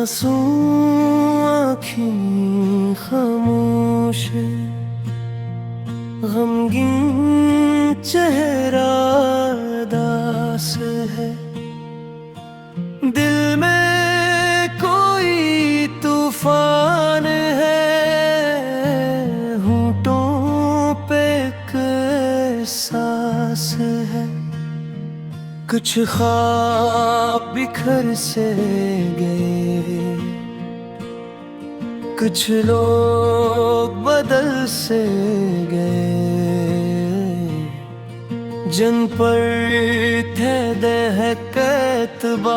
मासूम आँखें खामोश है, गमगीन चेहरा उदास है। दिल में कोई तूफान है, होंठों पे एक एहसास है। कुछ ख्वाब बिखर से गए, कुछ लोग बदल से गए। जिन पर थे दहक एतबार,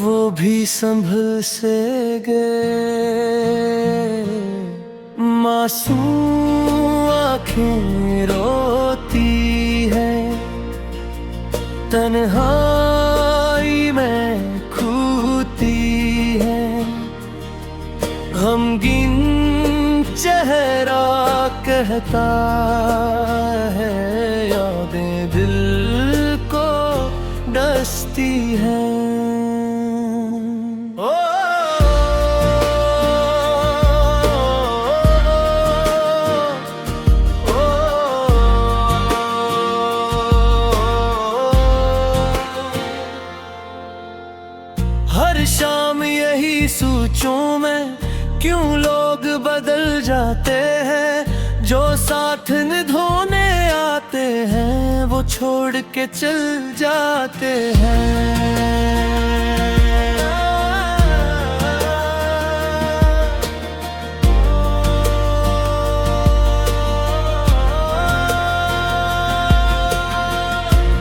वो भी संभल से गए। मासूम आँखें रोती है, तन्हाई में खूती है। गमगीन चेहरा कहता है, यादें दिल को डसती हैं। हर शाम यही सोचूं मैं, क्यों लोग बदल जाते हैं। जो साथ निभाने आते हैं, वो छोड़ के चल जाते हैं।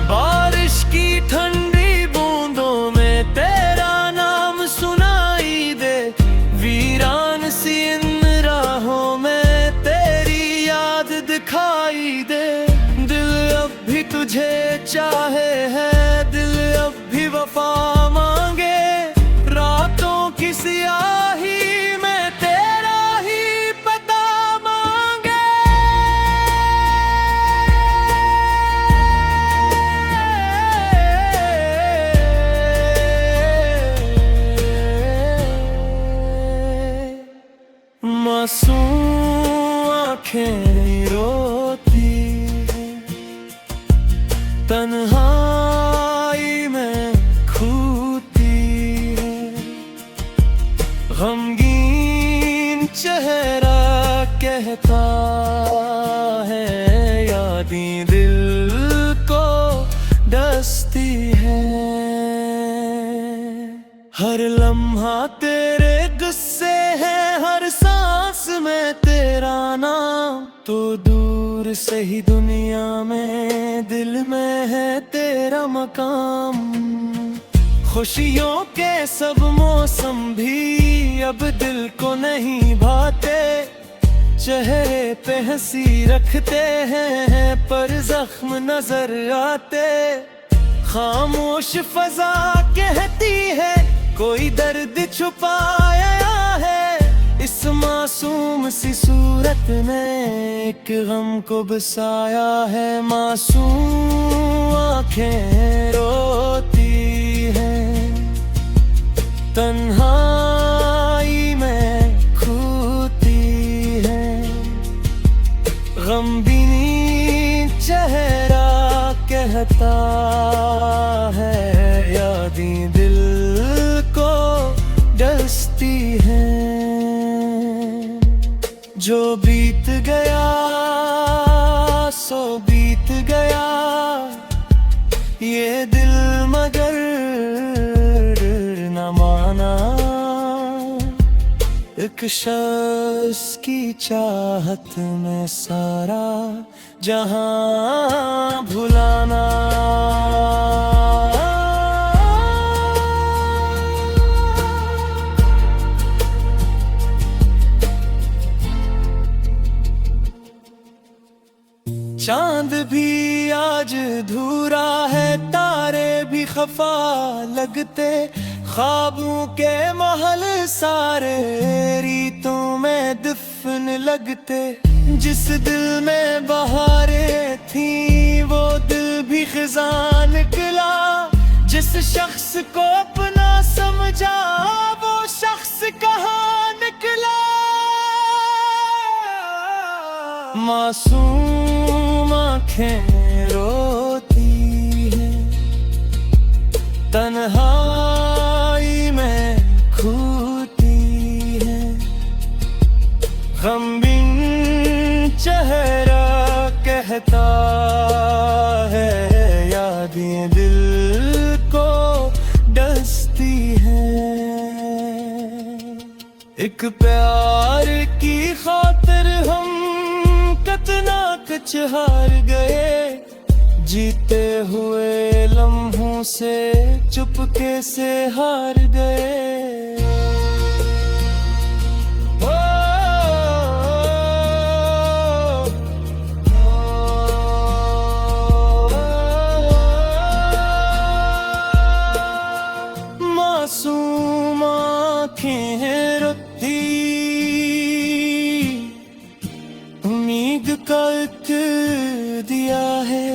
बारिश की ठंडी बूंदों में तेरा नाम सुनाई दे, वीरान सी इन राहों में तेरी याद दिखाई दे। दिल अब भी तुझे चाहे है, दिल अब भी वफा मांगे। रातों की सियाही में तेरा ही पता मांगे। मासूम आँखें रोती है, तन्हाई में खूती है। गमगीन चेहरा कहता है, यादें दिल को डसती है। हर लम्हा तेरे गुस्से है, हर सांस में तेरा नाम। तो दूर से ही दुनिया में दिल में है तेरा मकाम। खुशियों के सब मौसम भी अब दिल को नहीं भाते। चेहरे पे हंसी रखते हैं, पर जख्म नजर आते। खामोश फजा कहती है, कोई दर्द छुपाया है। इस मासूम सी सूरत ने एक गम को बसाया है। मासूम आँखें रोती है, तन्हाई में खूती है। गमगीन चेहरा कहता है, यादें दिल को डसती हैं। जो बीत गया सो बीत गया, ये दिल मगर न माना। एक शख्स की चाहत में सारा जहां भुलाना। चांद भी आज अधूरा है, तारे भी खफा लगते। ख्वाबों के महल सारे रीतों में दफन लगते। जिस दिल में बहारें थी, वो दिल भी खिज़ां निकला। जिस शख्स को अपना समझा, वो शख्स कहाँ निकला। मासूम आँखें रोती हैं, तन्हाई में खूती हैं, गमगीन चेहरा कहता है, यादें दिल को डसती हैं। एक प्यार की खातिर हम कितना कुछ हार गए, जीते हुए लम्हों से चुपके से हार गए। मासूम आँखें रोती, उम्मीद का एक दिया है,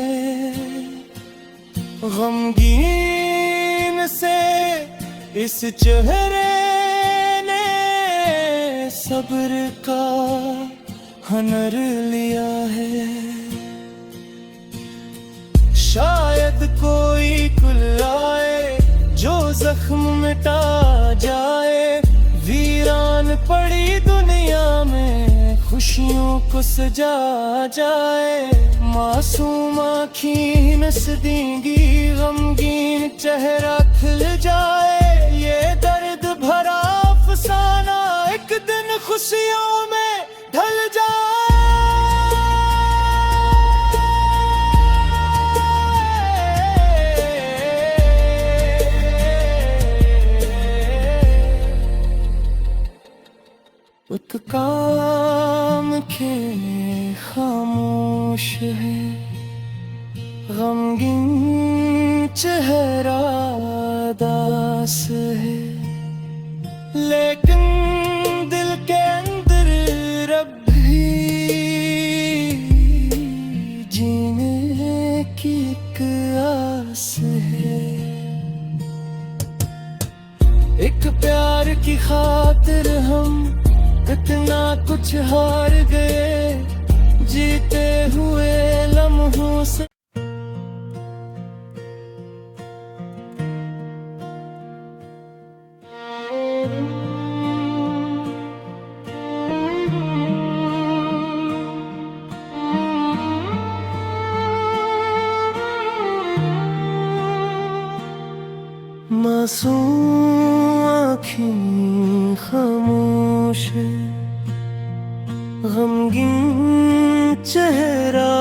गमगीन से इस चेहरे ने सब्र का हुनर लिया है। शायद कोई कुल आए जो जख्म मिटा जाए, वीरान पड़ी दुनिया में खुशियों को सजा जाए। मासूम आँखें नस देंगी, गमगीन चेहरा खिल जाए। ये दर्द भरा अफसाना एक दिन खुशियों में ढल जाए। एक काम के खामोश है, गमगीन चेहरा दास है, लेकिन दिल के अंदर रब भी जीने की एक आस है। एक प्यार की खातिर हम कितना कुछ हार गए, जीते हुए लम्हों से। मासूम आँखें खामोश है, गमगीन चेहरा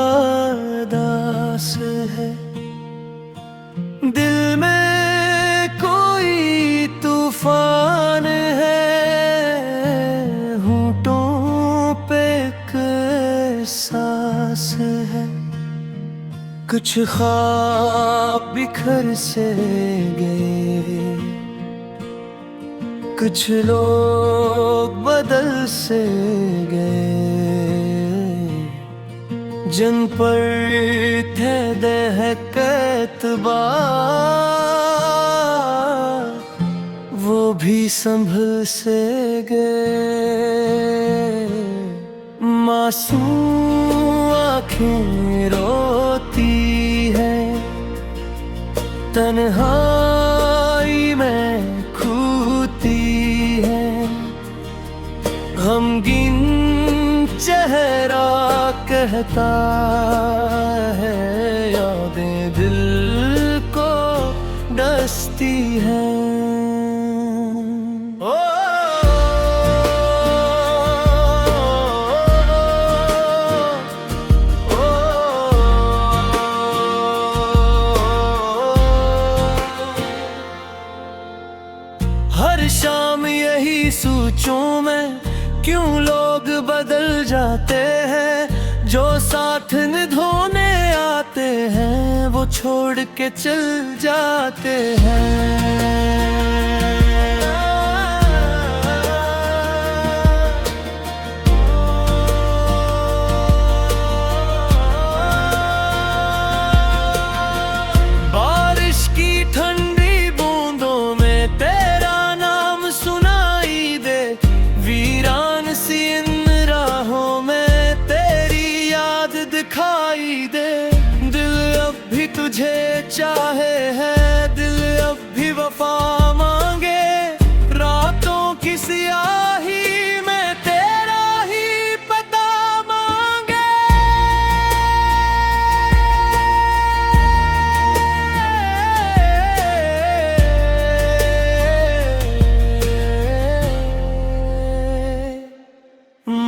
दास है, दिल में कोई तूफान है, होंठों पे एक सांस है। कुछ ख्वाब बिखर से गए, कुछ लोग बदल से गए, जिन पर थे दहकत वो भी संभल से गए। मासूम आँखें रोती है, तन्हाई में खूती है, गमगीन चेहरा कहता है, यादें दिल को डसती हैं। हर शाम यही सोचूं मैं, क्यों लोग बदल जाते हैं। जो साथ निभाने आते हैं वो छोड़ के चल जाते हैं। बारिश की ठंडी चाहे है दिल अब भी वफा मांगे, रातों की सियाही में तेरा ही पता मांगे।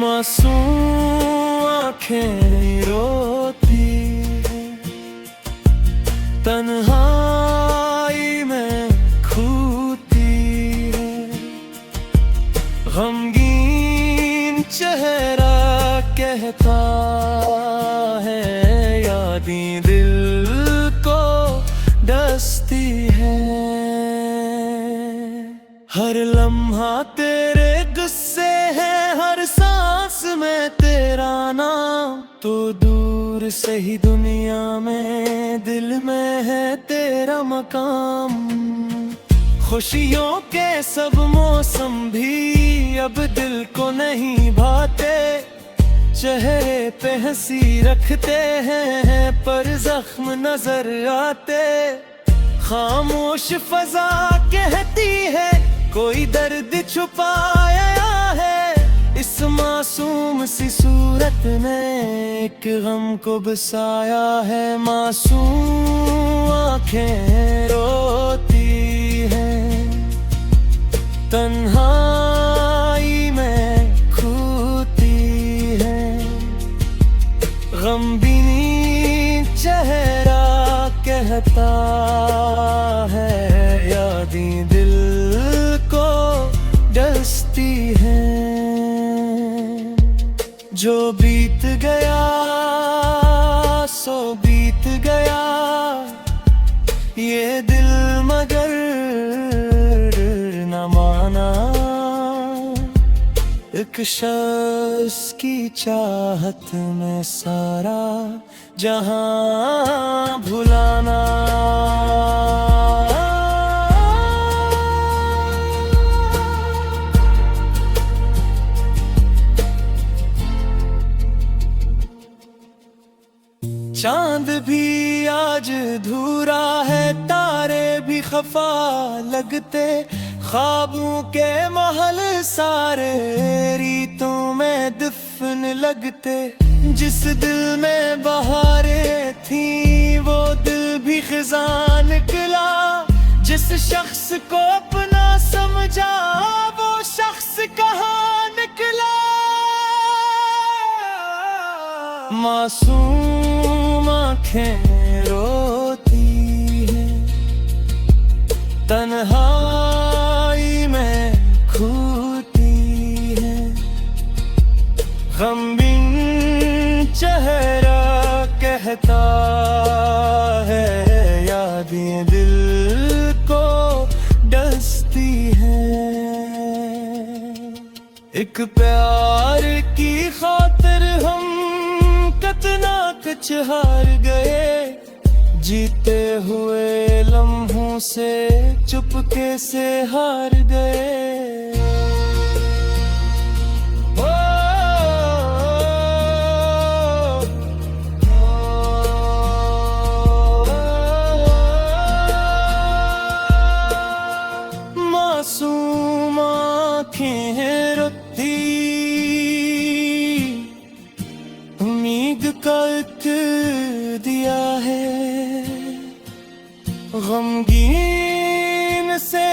मासूम आँखें रोती हैं, तन्हाई में खूती है, गमगीन चेहरा कहता है, यादें दिल को डसती है। हर लम्हा तेरे गुस्से है, हर सांस में तेरा नाम, तो दूर से ही दुनिया में दिल में है तेरा मकाम। खुशियों के सब मौसम भी अब दिल को नहीं भाते, चेहरे पे हंसी रखते हैं पर जख्म नजर आते। खामोश फजा कहती है कोई दर्द छुपाया है, इस मासूम सी सूरत ने एक गम को बसाया है। मासूम आँखें रोती हैं, तन्हाई में खूती है, गमगीन चेहरा कहता है, यादें दिल को डसती हैं। जो बीत गया सो बीत गया, ये दिल मगर न माना। एक शख्स की चाहत में सारा जहां भुलाना। चांद भी आज अधूरा है, तारे भी खफा लगते, ख्वाबों के महल सारे रीतों में दफन लगते। जिस दिल में बहारें थी वो दिल भी खिज़ां निकला, जिस शख्स को अपना समझा वो शख्स कहाँ निकला। मासूम आँखें रोती हैं, तन्हाई में खूती है, गमगीन चेहरा कहता है, यादें दिल को डसती हैं। एक प्यार की खातिर हम कितना कुछ हार गए, जीते हुए लम्हों से चुपके से हार गए। मासूम आँखें रोती, उम्मीद का एक दिया है, गमगीन से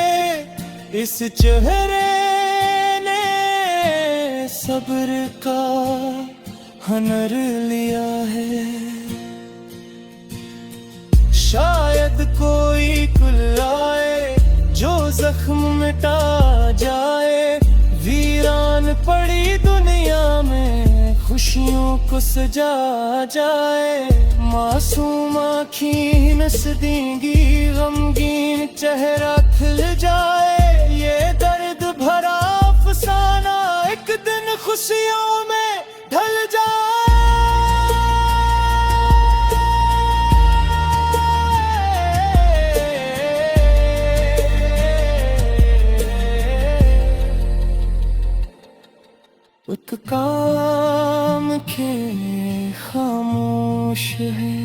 इस चेहरे ने सब्र का हुनर लिया है। शायद कोई कुल आए जो जख्म मिटा जाए, वीरान पड़ी दुनिया में खुशियों को सजा जाए। मासूम आँखें नस देंगी, गमगीन चेहरा खिल जाए, ये दर्द भरा अफसाना एक दिन खुशियों में ढल जाए। एक काम के खामोश है,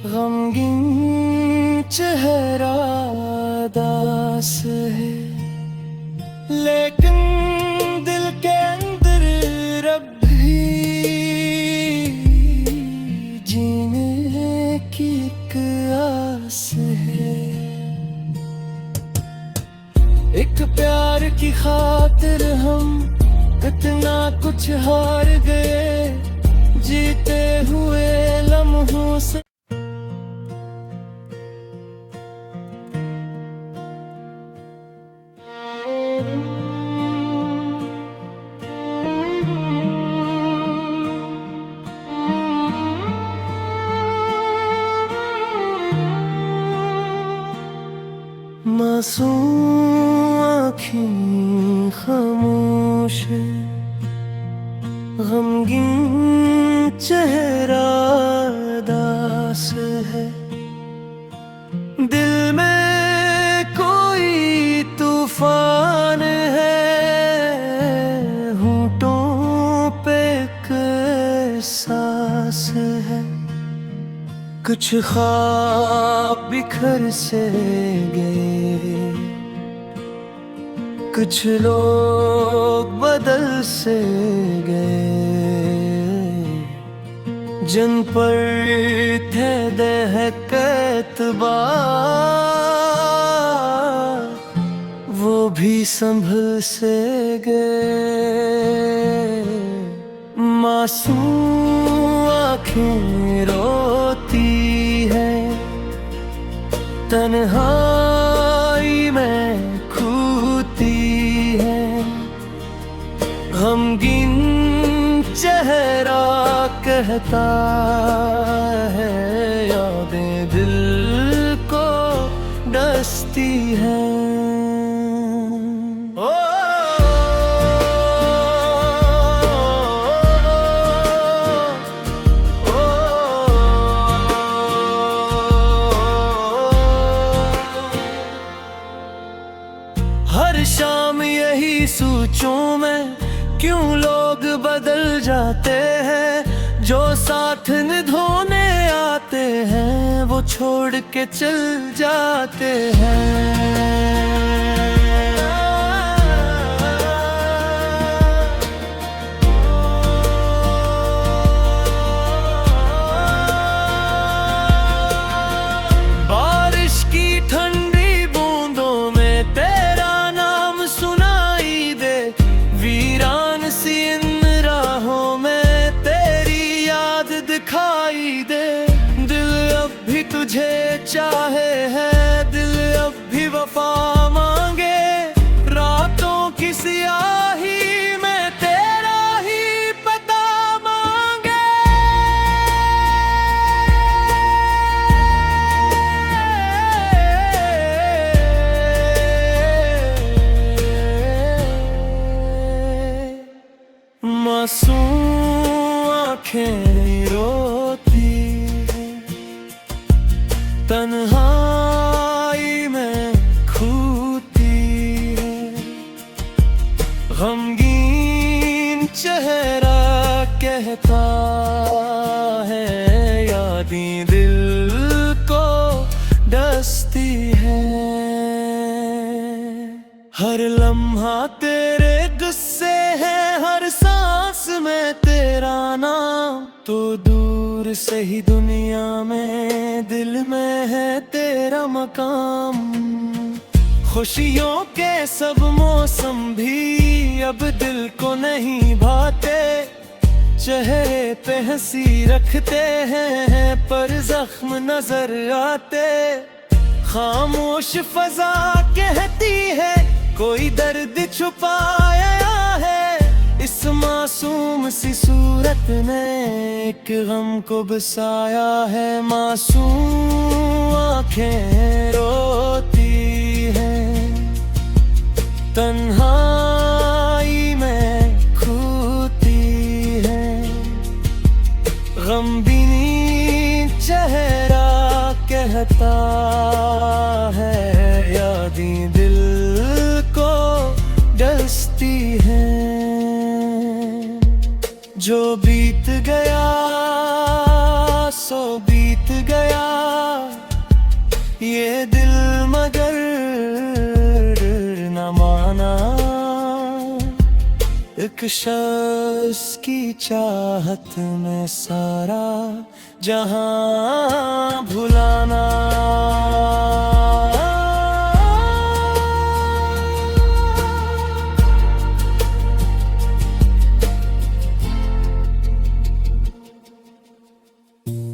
गमगीन चेहरा दास है, लेकिन दिल के अंदर रब भी जीने की एक आस है। एक प्यार की खातिर हम इतना कुछ हार गए, जीते हुए लम्हों से। मासूम आँखें खामोश है, गमगीन चेहरा दास है। दिल में कोई तूफान है, होंठों पे एक एहसास है। कुछ ख्वाब बिखर से गए, कुछ लोग बदल से गए, जिन पर थे दहक एतबार, वो भी संभल से गए। मासूम आँखें रोती है, तन्हाई में खूती है। गमगीन चेहरा कहता है, यादें दिल को डसती हैं। हर शाम यही सोचूं मैं, क्यों लोग बदल जाते हैं। जो साथ निभाने आते हैं, वो छोड़ के चल जाते हैं। बारिश की ठंडी बूंदों में तेरा नाम सुनाई दे, वीरान सी इन राहों में तेरी याद दिखाई दे। दिल अब भी तुझे चाहे है, दिल अब भी वफा मांगे। रातों की सियाही में तेरा ही पता मांगे। मासूम आँखें रोती है, तन्हाई में खूती है। गमगीन चेहरा कहता है, यादें दिल को डसती है। हर लम्हा तेरे गुस्से है, हर सांस में तेरा नाम। तो दूर से ही दुनिया में दिल में है तेरा मकाम। खुशियों के सब मौसम भी अब दिल को नहीं भाते। चेहरे पे हंसी रखते हैं, पर जख्म नजर आते। खामोश फजा कहती है, कोई दर्द छुपाया है। इस मासूम सी सूरत ने एक गम को बसाया है। मासूम आँखें रोती है, तन्हाई में खूती है। गमगीन चेहरा कहता है, यादें दिल को डसती हैं। जो बीत गया सो बीत गया, ये दिल मगर न माना, एक शख्स की चाहत में सारा जहां भुलाना।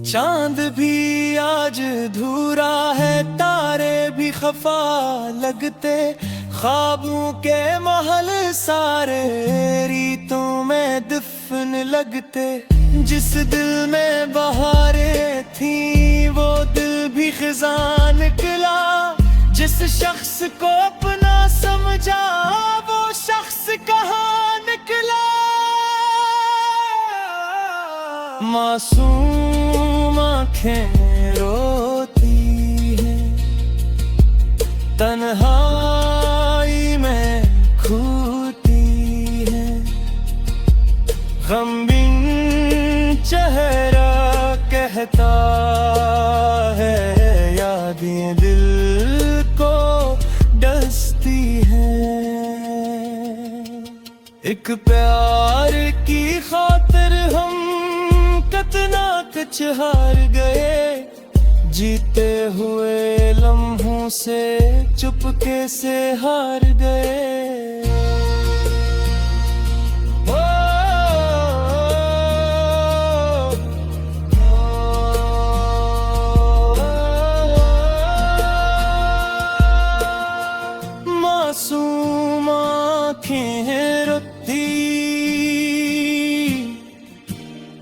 चांद भी आज अधूरा है, तारे भी खफा लगते, ख्वाबों के महल सारे रीतों में दफन लगते। जिस दिल में बहारें थी वो दिल भी खिज़ां निकला, जिस शख्स को अपना समझा वो शख्स कहाँ निकला। मासूम आँखें रोती हैं, तन्हाई में खूती हैं, गमगीन चेहरा कहता है, यादें दिल को डसती हैं। एक प्यार की खातिर हम कितना कुछ हार गए, जीते हुए लम्हों से चुपके से हार गए। मासूम आँखें रोती,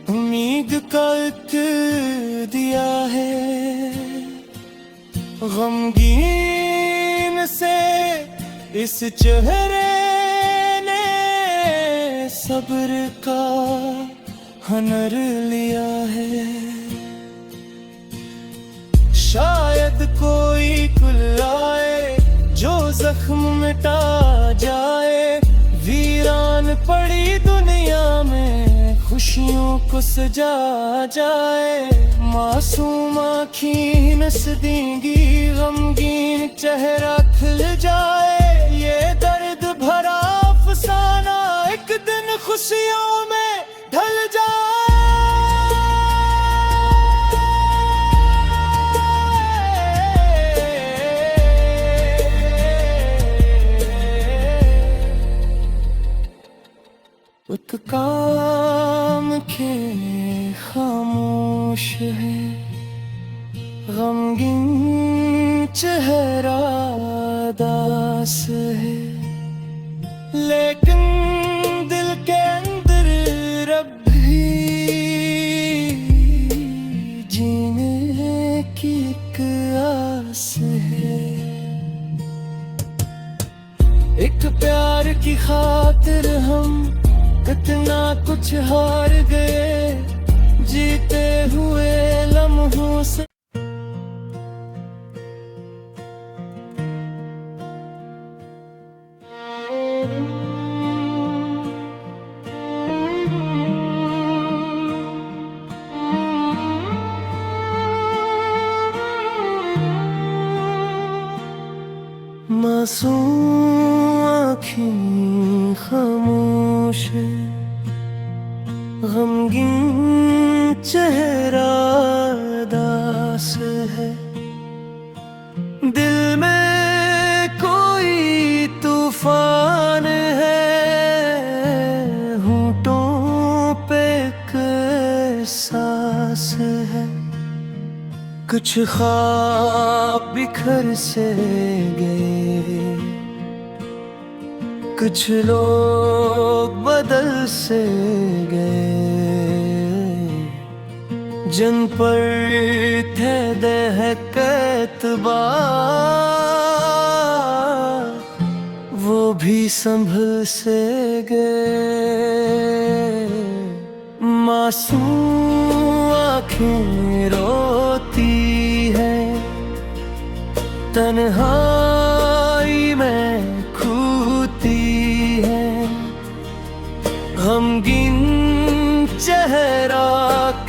उम्मीद का एक दिया है, गमगीन से इस चेहरे ने सब्र का हुनर लिया है। शायद कोई कुल आए जो जख्म मिटा जाए, वीरान पड़ी दुनिया में खुशियों को सजा जाए। मासूम आँखें नस देंगी, गमगीन चेहरा खिल जाए। ये दर्द भरा अफसाना एक दिन खुशियों में ढल जाए। एक काम के खामोश है, गमगीन चेहरा दास है, लेकिन दिल के अंदर रब भी जीने की एक आस है। एक प्यार की खातिर हम कितना कुछ हार गए, जीते हुए लम्हों से। मासूम आँखें खामोश है, गमगीन चेहरा दास है। दिल में कोई तूफान है, होंठों पे एक सांस है। कुछ ख्वाब बिखर से गए, कुछ लोग बदल से गए, जिन पर थे दहकत वो भी संभल से गए। मासूम आँखें रोती है, तन्हाई में खूती है, गमगीन चेहरा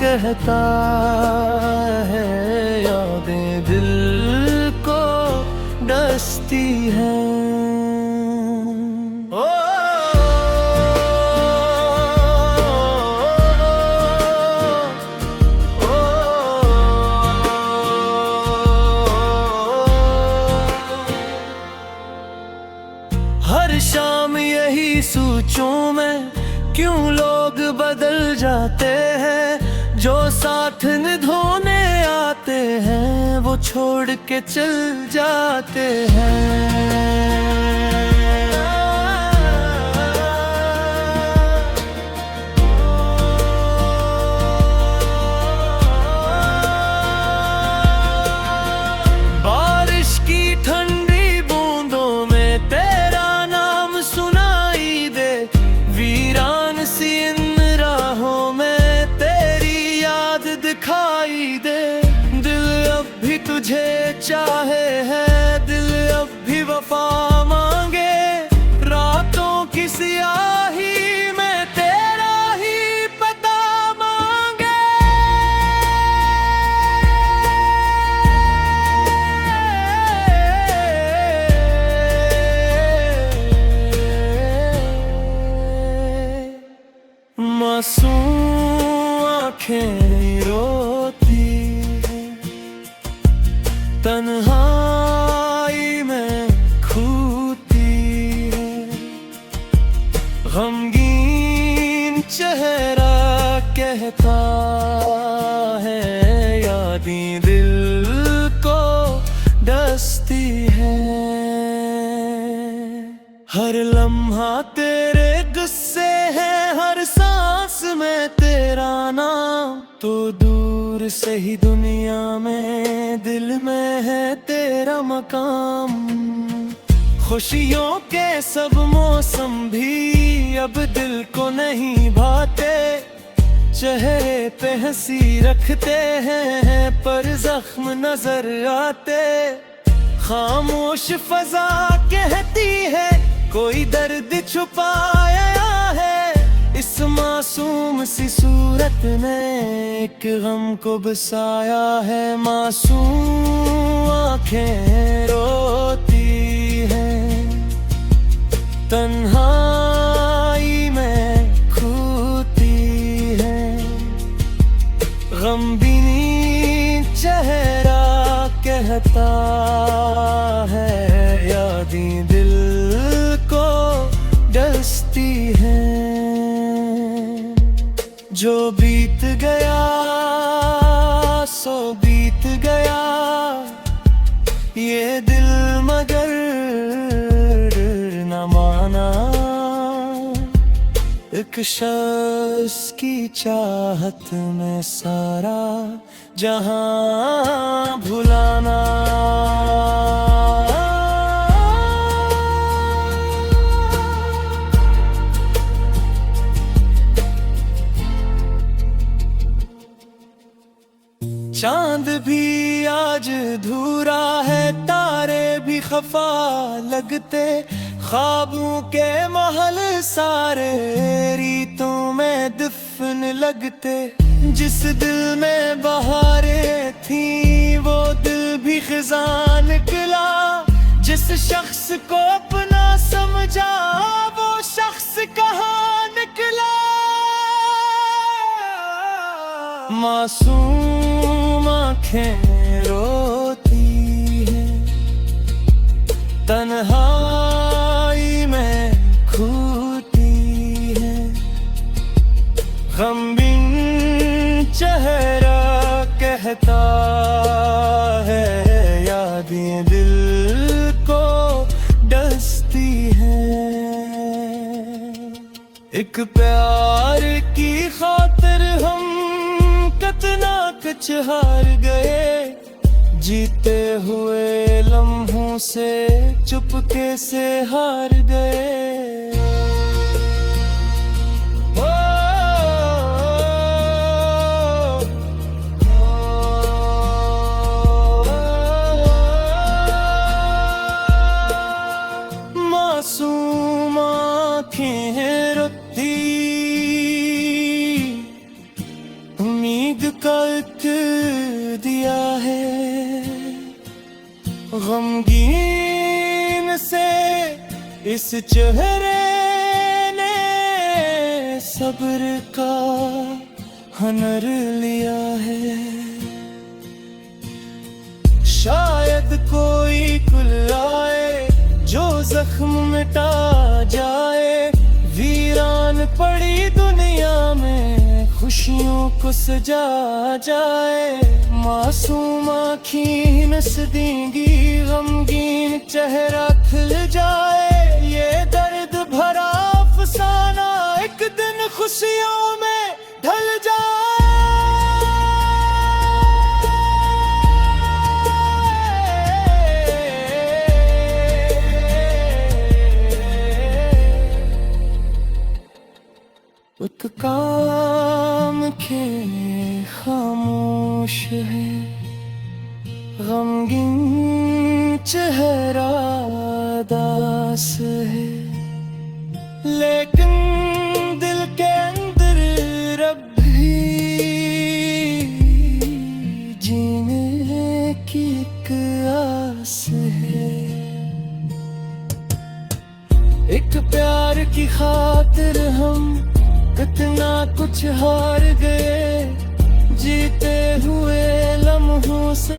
कहता है, यादें दिल सोचूं मैं क्यों लोग बदल जाते हैं। जो साथ निभाने आते हैं वो छोड़ के चल जाते हैं। तुझे चाहे है दिल अब भी वफा मांगे। रातों की सियाही में तेरा ही पता मांगे। मासूम आँखें रोती तन्हाई में खूती है। गमगीन चेहरा कहता है यादें दिल को डसती है। हर लम्हा तेरे गुस्से है, हर सांस में तेरा नाम। तो दूर से ही दुनिया में दिल में है तेरा मकाम। खुशियों के सब मौसम भी अब दिल को नहीं भाते। चेहरे पे हंसी रखते हैं पर जख्म नजर आते। खामोश फजा कहती है कोई दर्द छुपाया है। इस मासूम सी सूरत ने एक गम को बसाया है। मासूम आँखें रोती हैं तन्हाई में खूती है। गमगीन चेहरा कहता है यादें दिल को डसती हैं। जो बीत गया सो बीत गया ये दिल मगर न माना। एक शख्स की चाहत में सारा जहां भुलाना। चांद भी आज अधूरा है, तारे भी खफा लगते। ख्वाबों के महल सारे रीतों में दफन लगते। जिस दिल में बहारें थी वो दिल भी खिज़ां निकला। जिस शख्स को अपना समझा वो शख्स कहाँ निकला। मासूम आँखें रोती हैं तन्हाई में खूती है। गमगीन चेहरा कहता है यादें दिल को डसती हैं। एक प्यार की खातिर हम कितना कुछ हार गए। जीते हुए लम्हों से चुपके से हार गए। मासूम आँखें रोती उम्मीद का एक दिया है। गमगीन से इस चेहरे ने सब्र का हुनर लिया है। शायद कोई कुल आए जो जख्म मिटा जाए। वीर बड़ी दुनिया में खुशियों को सजा जाए। मासूम आँखें नस देंगी, गमगीन चेहरा खिल जाए। ये दर्द भरा अफसाना एक दिन खुशियों में ढल जाए। एक काम के खामोश है, गमगीन चेहरा दास है, लेकिन दिल के अंदर रब भी जीने की एक आस है। एक प्यार की खातिर हम कितना कुछ हार गए, जीते हुए लम्हों से।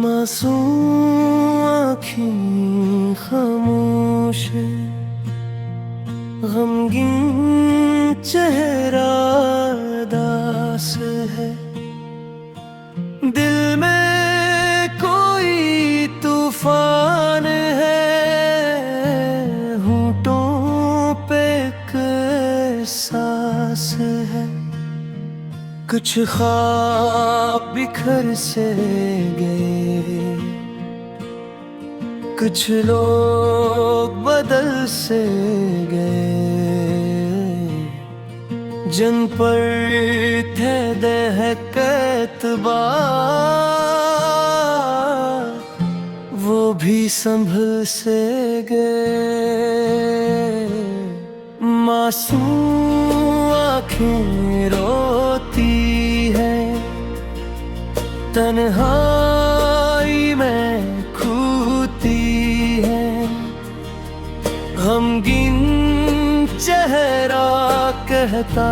मासूम आँखें खामोश है, गमगीन चेहरा दास है। दिल में कोई तूफान है, होंठों पे एक एहसास है। कुछ ख्वाब बिखर से गए, कुछ लोग बदल से गए। जिन पर थे दहकत वो भी संभल से गए। मासूम आँखें रोती है, तन्हाई में खूती है। गमगीन चेहरा कहता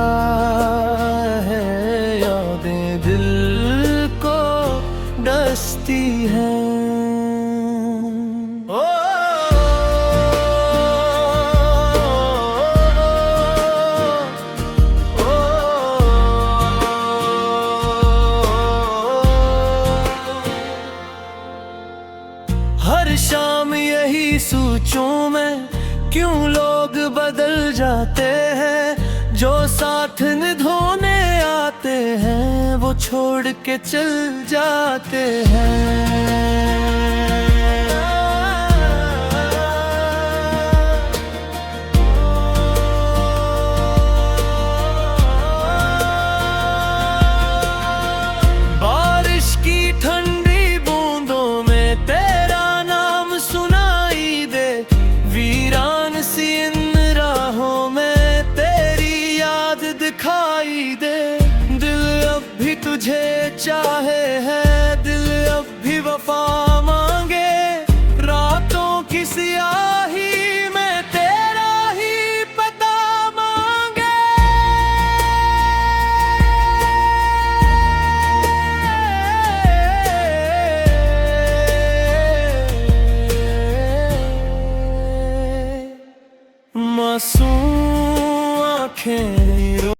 है, यादें दिल को डसती हैं। हर शाम यही सोचूं मैं, क्यों लोग बदल जाते हैं। जो साथ निभाने आते हैं वो छोड़ के चल जाते हैं। बारिश की ठंडी बूंदों में तेरा नाम सुनाई दे, वीरान सी इन राहों में तेरी याद दिखाई दे। दिल अब भी तुझे चाहे है,